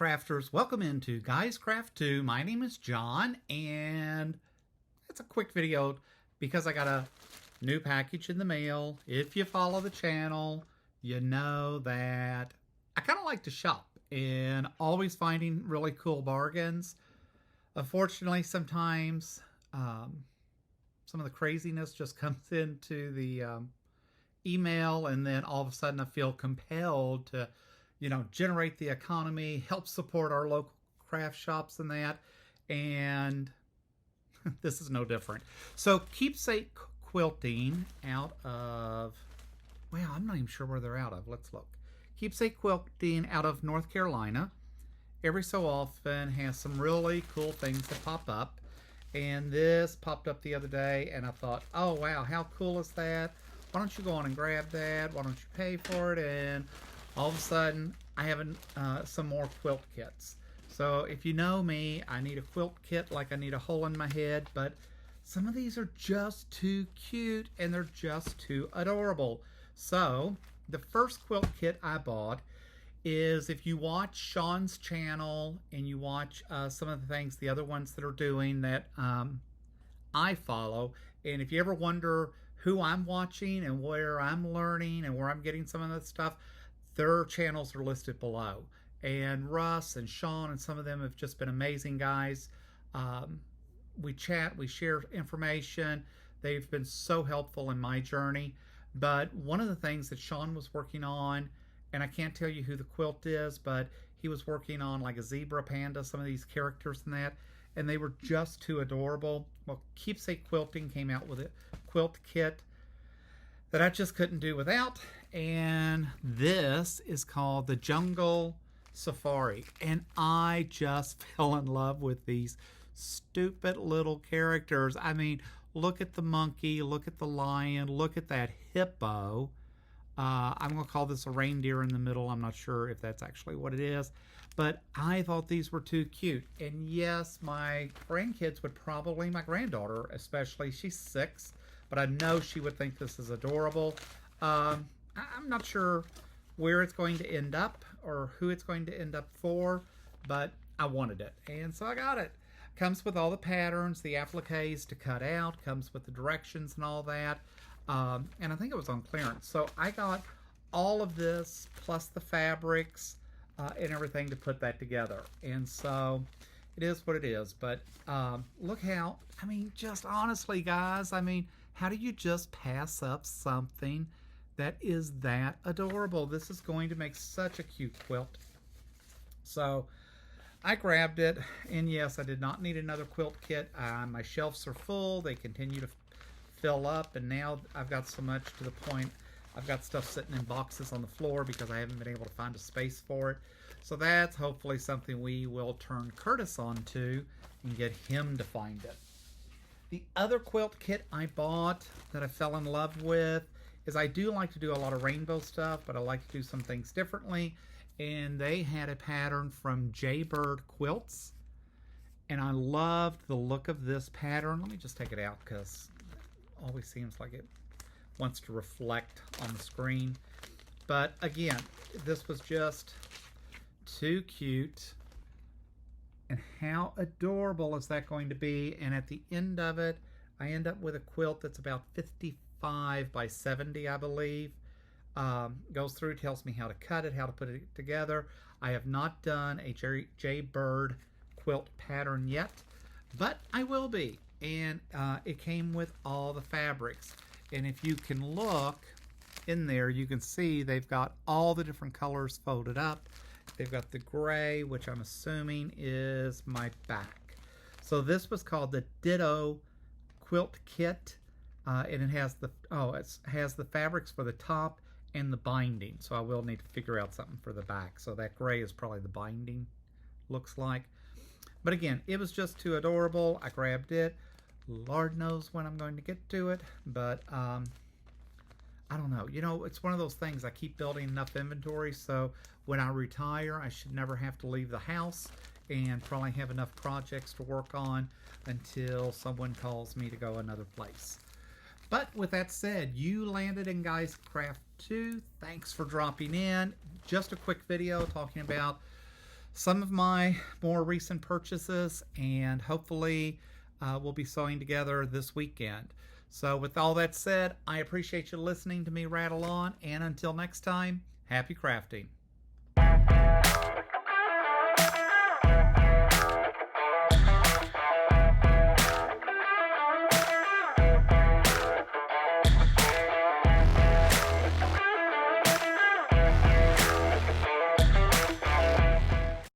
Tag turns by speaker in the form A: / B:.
A: crafters, welcome into Guys Craft 2. My name is John, and it's a quick video because I got a new package in the mail. If you follow the channel, you know that I kind of like to shop and always finding really cool bargains. Unfortunately, sometimes some of the craziness just comes into the email, and then all of a sudden I feel compelled to generate the economy, help support our local craft shops and that. And this is no different. So Keepsake Quilting out of, well, I'm not even sure where they're out of. Let's look. Keepsake Quilting out of North Carolina. Every so often has some really cool things that pop up. And this popped up the other day, and I thought, oh wow, how cool is that? Why don't you go on and grab that? Why don't you pay for it? And all of a sudden, I have some more quilt kits. So if you know me, I need a quilt kit like I need a hole in my head, but some of these are just too cute and they're just too adorable. So the first quilt kit I bought is, if you watch Sean's channel and you watch some of the things, the other ones that are doing that I follow, and if you ever wonder who I'm watching and where I'm learning and where I'm getting some of that stuff, their channels are listed below. And Russ and Sean and some of them have just been amazing guys. We chat, we share information. They've been so helpful in my journey. But one of the things that Sean was working on, and I can't tell you who the quilt is, but he was working on like a zebra panda, some of these characters and that, and they were just too adorable. Well, Keepsake Quilting came out with a quilt kit that I just couldn't do without, and this is called the Jungle Safari, and I just fell in love with these stupid little characters. I mean, look at the monkey, look at the lion, look at that hippo. I'm going to call this a reindeer in the middle. I'm not sure if that's actually what it is, but I thought these were too cute. And yes, my grandkids would probably, my granddaughter especially, she's 6, but I know she would think this is adorable. I'm not sure where it's going to end up or who it's going to end up for, but I wanted it, and so I got it. Comes with all the patterns, the appliques to cut out, comes with the directions and all that. And I think it was on clearance. So I got all of this plus the fabrics and everything to put that together. And so it is what it is. But look how, I mean, just honestly, guys, I mean, how do you just pass up something that is that adorable? This is going to make such a cute quilt. So I grabbed it, and yes, I did not need another quilt kit. My shelves are full. They continue to fill up, and now I've got so much to the point I've got stuff sitting in boxes on the floor because I haven't been able to find a space for it. So that's hopefully something we will turn Curtis on to and get him to find it. The other quilt kit I bought that I fell in love with is, I do like to do a lot of rainbow stuff, but I like to do some things differently. And they had a pattern from Jaybird Quilts, and I loved the look of this pattern. Let me just take it out because it always seems like it wants to reflect on the screen. But again, this was just too cute. And how adorable is that going to be? And at the end of it, I end up with a quilt that's about 55 by 70, I believe. Goes through, tells me how to cut it, how to put it together. I have not done a Jaybird quilt pattern yet, but I will be. And it came with all the fabrics. And if you can look in there, you can see they've got all the different colors folded up. They've got the gray, which I'm assuming is my back. So this was called the Ditto Quilt Kit, and it has the fabrics for the top and the binding. So I will need to figure out something for the back. So that gray is probably the binding, looks like. But again, it was just too adorable. I grabbed it. Lord knows when I'm going to get to it, but I don't know. You know, it's one of those things, I keep building enough inventory, so when I retire, I should never have to leave the house and probably have enough projects to work on until someone calls me to go another place. But with that said, you landed in Guys Craft 2. Thanks for dropping in. Just a quick video talking about some of my more recent purchases, and hopefully we'll be sewing together this weekend. So with all that said, I appreciate you listening to me rattle on, and until next time, happy crafting.